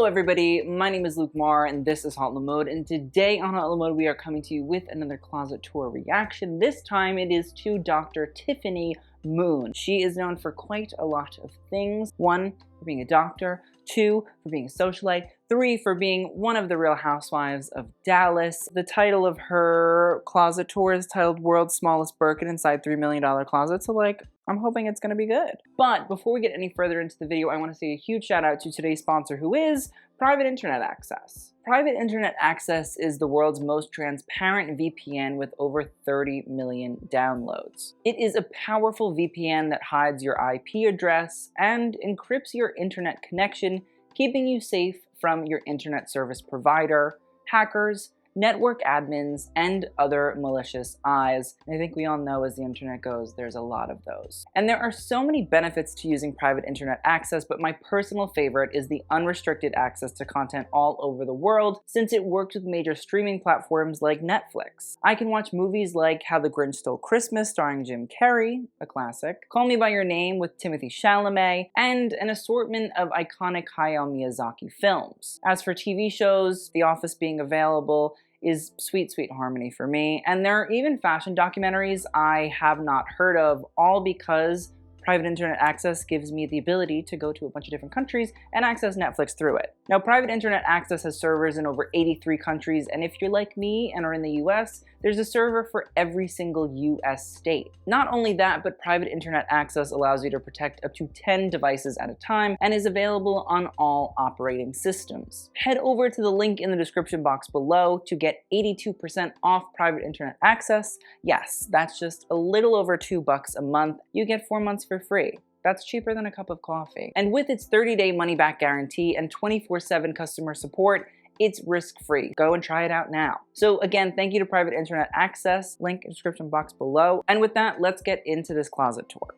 everybody, my name is Luke Marr and this is HauteLeMode, and today on HauteLeMode we are coming to you with another closet tour reaction. This time it is to Dr. Tiffany Moon. She is known for quite a lot of things. 1, for being a doctor. 2, for being a socialite. 3, for being one of the Real Housewives of Dallas. The title of her closet tour is titled World's Smallest Birkin Inside $3 Million Closet, so I'm hoping it's gonna be good. But before we get any further into the video, I wanna say a huge shout out to today's sponsor, who is Private Internet Access. Private Internet Access is the world's most transparent VPN with over 30 million downloads. It is a powerful VPN that hides your IP address and encrypts your internet connection, keeping you safe from your internet service provider, hackers, network admins, and other malicious eyes. And I think we all know as the internet goes, there's a lot of those. And there are so many benefits to using private internet access, but my personal favorite is the unrestricted access to content all over the world, since it works with major streaming platforms like Netflix. I can watch movies like How the Grinch Stole Christmas starring Jim Carrey, a classic, Call Me By Your Name with Timothée Chalamet, and an assortment of iconic Hayao Miyazaki films. As for TV shows, The Office being available is sweet, sweet harmony for me. And there are even fashion documentaries I have not heard of, all because private internet access gives me the ability to go to a bunch of different countries and access Netflix through it. Now, private internet access has servers in over 83 countries, and if you're like me and are in the US, there's a server for every single US state. Not only that, but private internet access allows you to protect up to 10 devices at a time and is available on all operating systems. Head over to the link in the description box below to get 82% off private internet access. Yes, that's just a little over $2 a month. You get 4 months for free. That's cheaper than a cup of coffee. And with its 30-day money-back guarantee and 24/7 customer support, it's risk-free. Go and try it out now. So again, thank you to Private Internet Access, link in the description box below. And with that, let's get into this closet tour.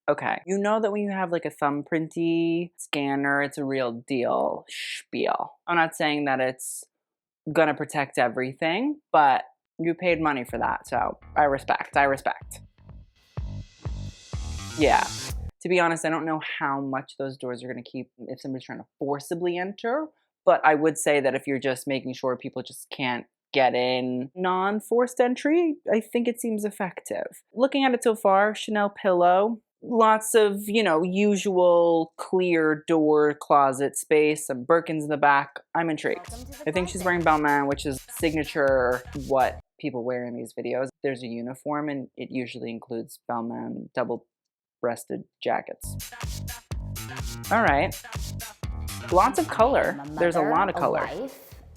Okay. You know that when you have like a thumbprinty scanner, it's a real deal spiel. I'm not saying that it's gonna protect everything, but you paid money for that, so I respect. Yeah. To be honest, I don't know how much those doors are going to keep if somebody's trying to forcibly enter, but I would say that if you're just making sure people just can't get in non-forced entry, I think it seems effective. Looking at it so far, Chanel pillow, lots of, usual clear door closet space, some Birkins in the back. I'm intrigued. I think she's wearing Balmain, which is signature what people wear in these videos. There's a uniform and it usually includes Balmain double-breasted jackets. All right, lots of color. There's a lot of color.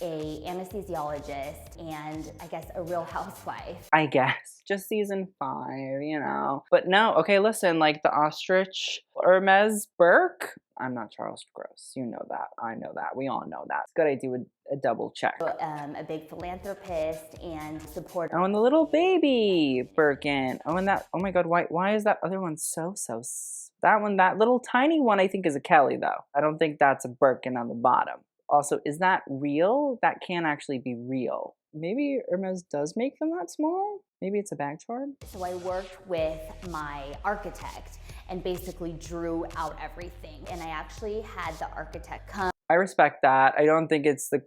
A anesthesiologist, and I guess a Real Housewife. I guess just season 5, But no, okay, listen, like the ostrich Hermes Burke. I'm not Charles Gross. You know that. I know that. We all know that. It's a good idea with a double check. A big philanthropist and supporter. Oh, and the little baby Birkin. Oh, and that. Oh my God. Why is that other one so? That little tiny one, I think, is a Kelly though. I don't think that's a Birkin on the bottom. Also, is that real? That can't actually be real. Maybe Hermes does make them that small? Maybe it's a bag charm? So I worked with my architect and basically drew out everything. And I actually had the architect come. I respect that. I don't think it's, the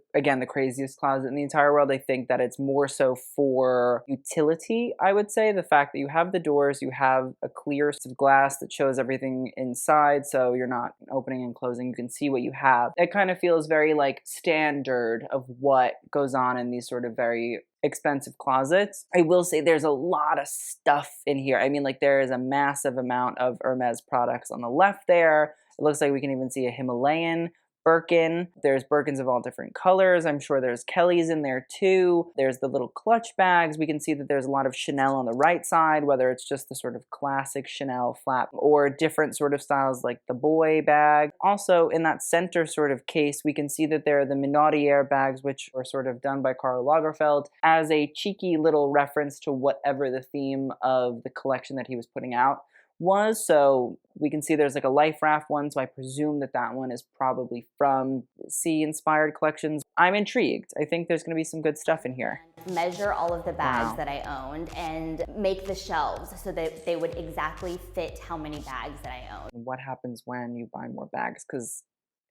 craziest closet in the entire world. I think that it's more so for utility, I would say. The fact that you have the doors, you have a clear glass that shows everything inside, so you're not opening and closing. You can see what you have. It kind of feels very standard of what goes on in these sort of very expensive closets. I will say there's a lot of stuff in here. I mean, there is a massive amount of Hermes products on the left there. It looks like we can even see a Himalayan Birkin. There's Birkins of all different colors. I'm sure there's Kellys in there too. There's the little clutch bags. We can see that there's a lot of Chanel on the right side, whether it's just the sort of classic Chanel flap or different sort of styles like the boy bag. Also in that center sort of case, we can see that there are the Minaudiere bags, which are sort of done by Karl Lagerfeld as a cheeky little reference to whatever the theme of the collection that he was putting out was. So we can see there's a life raft one, so I presume that that one is probably from sea-inspired collections. I'm intrigued. I think there's going to be some good stuff in here. Measure all of the bags that I owned and make the shelves so that they would exactly fit how many bags that I owned. What happens when you buy more bags? Because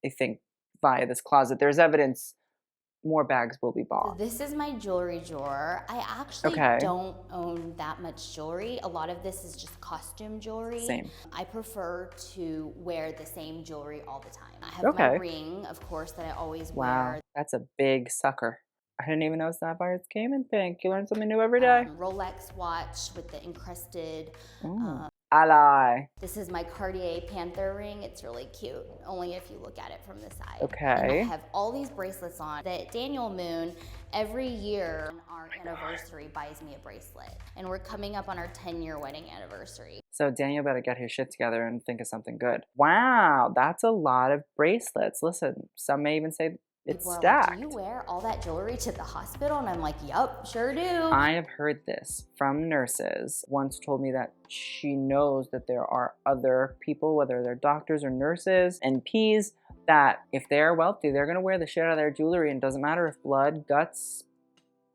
I think, via this closet. There's evidence more bags will be bought. So this is my jewelry drawer. I actually don't own that much jewelry. A lot of this is just costume jewelry. Same. I prefer to wear the same jewelry all the time. I have my ring, of course, that I always wear. Wow, that's a big sucker. I didn't even know sapphires came in pink. You learn something new every day. Rolex watch with the encrusted. Ally. This is my Cartier Panther ring. It's really cute, only if you look at it from the side. Okay. And I have all these bracelets on that Daniel Moon, every year on our anniversary, buys me a bracelet. And we're coming up on our 10-year wedding anniversary. So Daniel better get his shit together and think of something good. Wow, that's a lot of bracelets. Listen, some may even say it's stacked. Like, do you wear all that jewelry to the hospital? And I'm like, yup, sure do. I have heard this from nurses. Once told me that she knows that there are other people, whether they're doctors or nurses, NPs, that if they're wealthy, they're gonna wear the shit out of their jewelry, and it doesn't matter if blood, guts,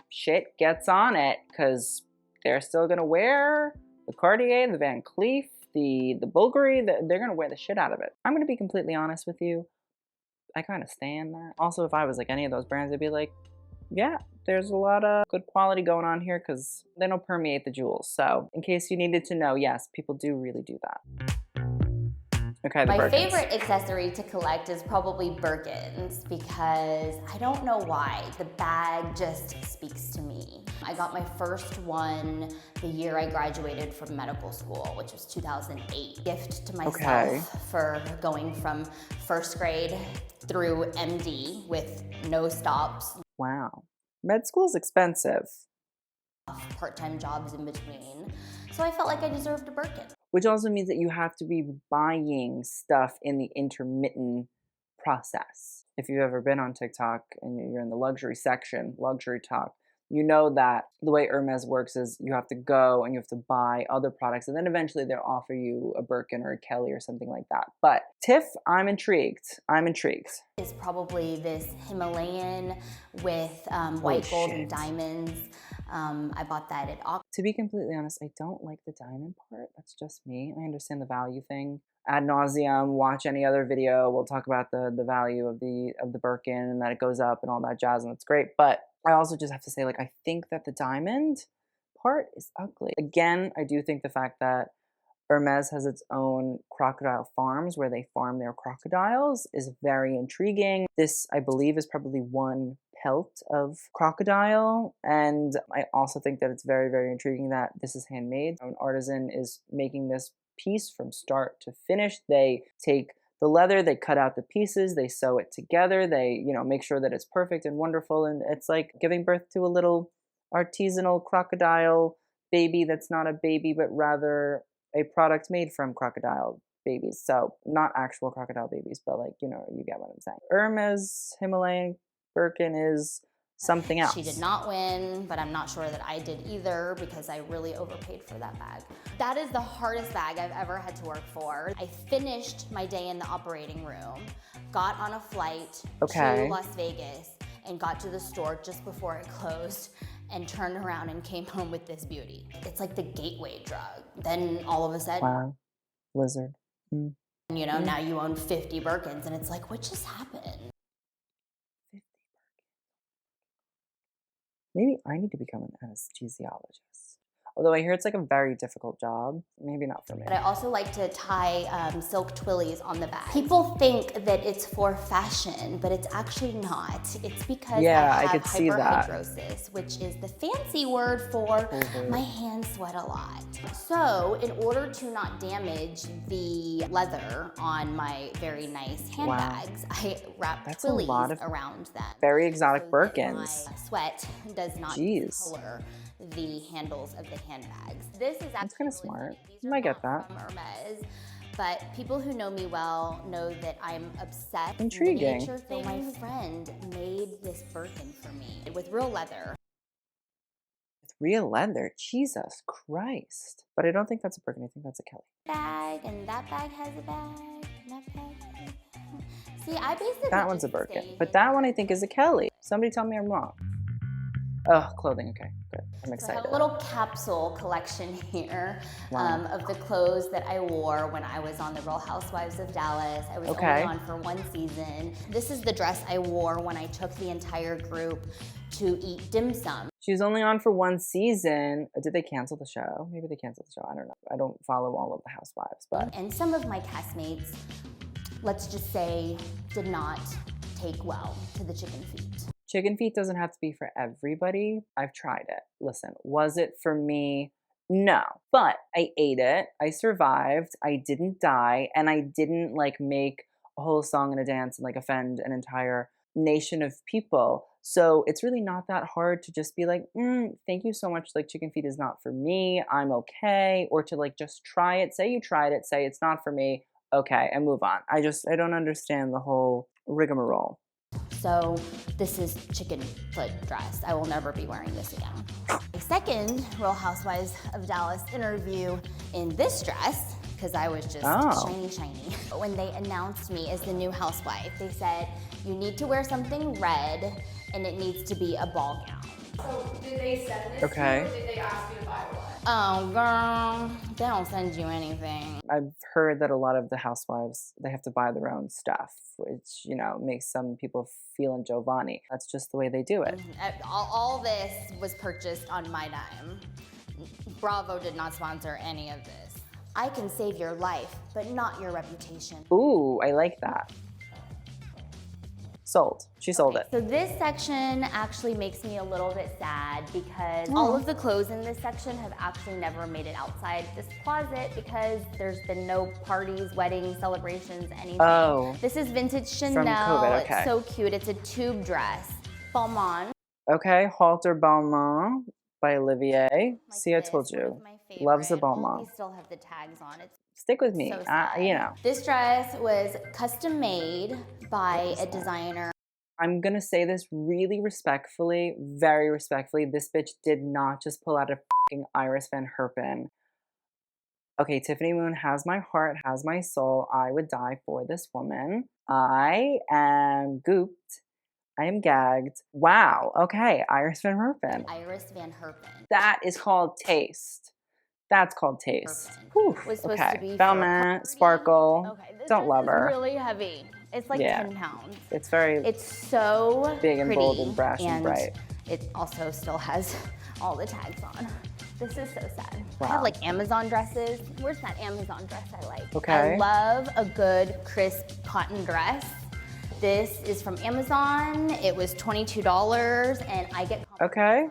shit gets on it, because they're still gonna wear the Cartier, the Van Cleef, the Bulgari, they're gonna wear the shit out of it. I'm gonna be completely honest with you. I kind of stand that. Also, if I was like any of those brands, I'd be like, yeah, there's a lot of good quality going on here because they don't permeate the jewels. So in case you needed to know, yes, people do really do that. Okay, my favorite accessory to collect is probably Birkins because I don't know why, the bag just speaks to me. I got my first one the year I graduated from medical school, which was 2008. Gift to myself for going from first grade through MD with no stops. Wow. Med school is expensive. Part-time jobs in between. So I felt like I deserved a Birkin. Which also means that you have to be buying stuff in the intermittent process. If you've ever been on TikTok and you're in the luxury section, luxury talk, you know that the way Hermes works is you have to go and you have to buy other products, and then eventually they'll offer you a Birkin or a Kelly or something like that. But Tiff, I'm intrigued. I'm intrigued. Is probably this Himalayan with white gold and diamonds. I bought that at auction. To be completely honest, I don't like the diamond part. That's just me. I understand the value thing. Ad nauseum, watch any other video. We'll talk about the value of the Birkin and that it goes up and all that jazz, and that's great. But I also just have to say, like, I think that the diamond part is ugly. Again, I do think the fact that Hermes has its own crocodile farms where they farm their crocodiles is very intriguing. This, I believe, is probably one pelt of crocodile. And I also think that it's very, very intriguing that this is handmade. An artisan is making this piece from start to finish. They take the leather, they cut out the pieces, they sew it together, they, make sure that it's perfect and wonderful. And it's like giving birth to a little artisanal crocodile baby that's not a baby, but rather a product made from crocodile babies. So not actual crocodile babies, but like, you get what I'm saying. Hermes Himalayan Birkin is something else. She did not win, but I'm not sure that I did either because I really overpaid for that bag. That is the hardest bag I've ever had to work for. I finished my day in the operating room, got on a flight to Las Vegas, and got to the store just before it closed and turned around and came home with this beauty. It's like the gateway drug. Then all of a sudden, wow, lizard. Now you own 50 Birkins and it's like, what just happened? Maybe I need to become an anesthesiologist. Although I hear it's like a very difficult job. Maybe not for me. But I also like to tie silk twillies on the back. People think that it's for fashion, but it's actually not. It's because I have hyperhidrosis, which is the fancy word for my hands sweat a lot. So in order to not damage the leather on my very nice handbags, I wrap twillies around them. Very exotic so Birkins. My sweat does not color the handles of the handbags. This is actually kind of smart. You might get that. From Hermes, but people who know me well know that I'm obsessed with nature things. So my friend made this Birkin for me with real leather. With real leather? Jesus Christ. But I don't think that's a Birkin. I think that's a Kelly. Bag, and that bag has a bag, and that bag has a bag. See, I basically that one's a Birkin, but that one I think is a Kelly. Somebody tell me I'm wrong. Oh, clothing. Okay, good. I'm excited. So I have a little capsule collection here of the clothes that I wore when I was on the Real Housewives of Dallas. I was only on for 1 season. This is the dress I wore when I took the entire group to eat dim sum. She was only on for 1 season. Did they cancel the show? Maybe they canceled the show. I don't know. I don't follow all of the housewives, but. And some of my castmates, let's just say, did not take well to the chicken feet. Chicken feet doesn't have to be for everybody. I've tried it. Listen, was it for me? No. But I ate it. I survived. I didn't die. And I didn't like make a whole song and a dance and like offend an entire nation of people. So it's really not that hard to just be like, thank you so much. Like chicken feet is not for me. I'm okay. Or to like just try it. Say you tried it. Say it's not for me. Okay. And move on. I don't understand the whole rigmarole. So this is chicken foot dress. I will never be wearing this again. The second Real Housewives of Dallas interview in this dress, because I was just shiny. When they announced me as the new housewife, they said, you need to wear something red and it needs to be a ball gown. So did they send this to you or did they ask you to buy one? Oh girl, they don't send you anything. I've heard that a lot of the housewives, they have to buy their own stuff, which, you know, makes some people feel in Giovanni. That's just the way they do it. All this was purchased on my dime. Bravo did not sponsor any of this. I can save your life, but not your reputation. Ooh, I like that. Sold. She sold it. So this section actually makes me a little bit sad because all of the clothes in this section have actually never made it outside this closet because there's been no parties, weddings, celebrations, anything. Oh. This is vintage Chanel. From COVID, okay. It's so cute. It's a tube dress. Balmain. Okay, Halter Balmain by Olivier. See, I told you. Loves the Balmain. They still have the tags on it. Stick with me, So you know. This dress was custom made by a designer. I'm gonna say this really respectfully, very respectfully. This bitch did not just pull out a fucking Iris Van Herpen. Okay, Tiffany Moon has my heart, has my soul. I would die for this woman. I am gooped. I am gagged. Wow. Okay, Iris Van Herpen. Iris Van Herpen. That is called taste. That's called taste. Whew, was supposed to be Belmont, Sparkle. Okay, this Don't love her. It's really heavy. It's like 10 pounds. It's very. It's so big and pretty, bold and brash and bright. It also still has all the tags on. This is so sad. Wow. I have like Amazon dresses. Where's that Amazon dress I like? Okay. I love a good crisp cotton dress. This is from Amazon. It was $22 and I get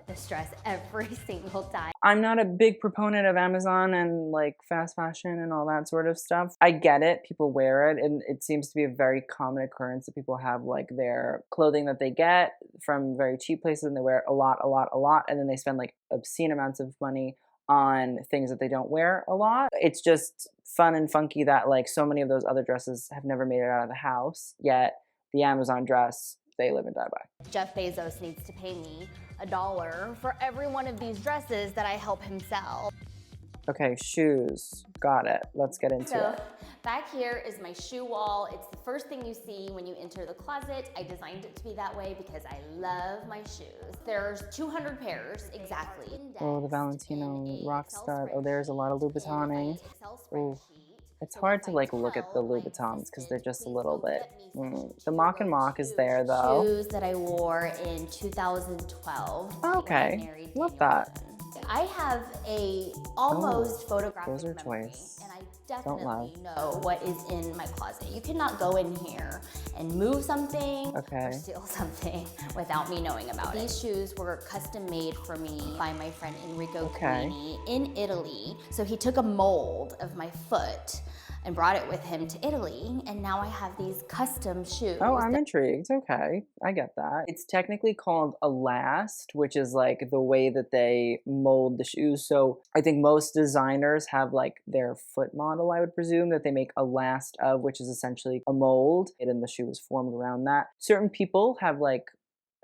this dress every single time. I'm not a big proponent of Amazon and like fast fashion and all that sort of stuff. I get it. People wear it and it seems to be a very common occurrence that people have like their clothing that they get from very cheap places and they wear it a lot. And then they spend like obscene amounts of money on things that they don't wear a lot. It's just fun and funky that like so many of those other dresses have never made it out of the house, yet the Amazon dress, they live and die by. Jeff Bezos needs to pay me $1 for every one of these dresses that I help him sell. Okay, shoes. Got it. Let's get into it. Back here is my shoe wall. It's the first thing you see when you enter the closet. I designed it to be that way because I love my shoes. There's 200 pairs exactly. Oh, the Valentino rock stud. Oh, there's a lot of Louboutoning. Oh. It's hard to like look at the Louboutins because they're just a little bit. The mock and mock is there though. Shoes that I wore in 2012. Okay, love that. I have a almost photographic those are memory, choice. and I definitely know what is in my closet. You cannot go in here and move something or steal something without me knowing about it. These shoes were custom made for me by my friend Enrico Quini in Italy. So he took a mold of my foot and brought it with him to Italy, and now I have these custom shoes. Oh, I'm intrigued. Okay, I get that. It's technically called a last, which is like the way that they mold the shoes. So I think most designers have like their foot model, I would presume, that they make a last of, which is essentially a mold, and the shoe is formed around that. Certain people have like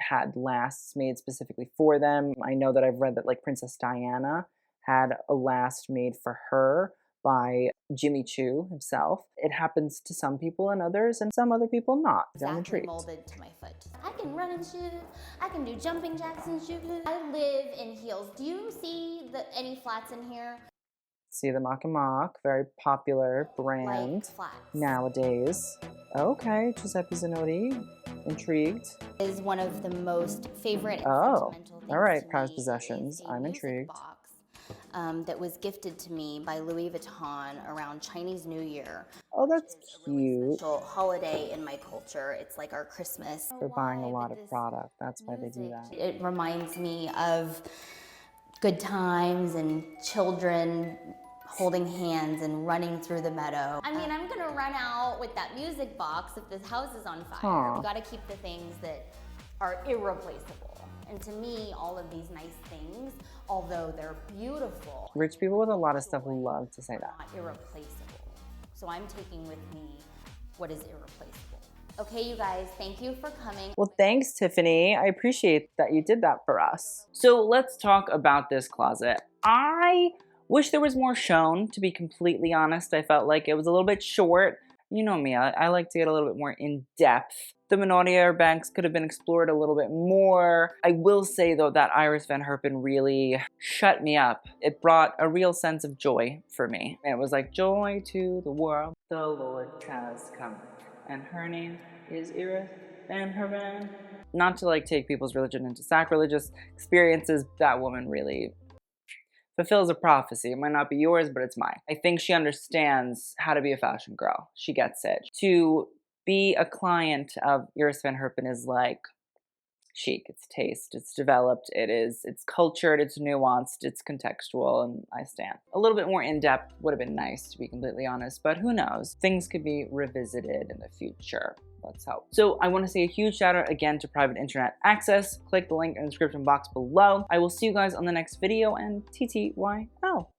had lasts made specifically for them. I know that I've read that like Princess Diana had a last made for her. by Jimmy Choo himself. It happens to some people and others, and some other people not. I'm intrigued. Molded to my foot. I can run in shoes. I can do jumping jacks in shoes. I live in heels. Do you see any flats in here? See the Mock and Mock, very popular brand nowadays. Okay, Giuseppe Zanotti, intrigued. Is one of the most favorite and all right, things prized possessions. I'm intrigued. Box, that was gifted to me by Louis Vuitton around Chinese New Year. Oh, that's cute. Really special holiday in my culture. It's like our Christmas. They're buying a lot of product. That's why they do that. It reminds me of good times and children holding hands and running through the meadow. I mean, I'm gonna run out with that music box if this house is on fire. We gotta keep the things that are irreplaceable. And to me, all of these nice things, although they're beautiful, rich people with a lot of stuff love to say that. Not irreplaceable. So I'm taking with me what is irreplaceable. Okay, you guys, thank you for coming. Well, thanks, Tiffany. I appreciate that you did that for us. So let's talk about this closet. I wish there was more shown, to be completely honest. I felt like it was a little bit short. You know me, I like to get a little bit more in depth. The Minaudière banks could have been explored a little bit more. I will say though that Iris Van Herpen really shut me up. It brought a real sense of joy for me. And it was like, joy to the world, the Lord has come. And her name is Iris Van Herpen. Not to like take people's religion into sacrilegious experiences, that woman really fulfills a prophecy. It might not be yours, but it's mine. I think she understands how to be a fashion girl. She gets it. To be a client of Iris Van Herpen is like chic, it's taste, it's developed, it's cultured, it's nuanced, it's contextual, and I stand. A little bit more in-depth would have been nice, to be completely honest, but who knows? Things could be revisited in the future. Let's hope. So I want to say a huge shout out again to Private Internet Access. Click the link in the description box below. I will see you guys on the next video, and TTYL.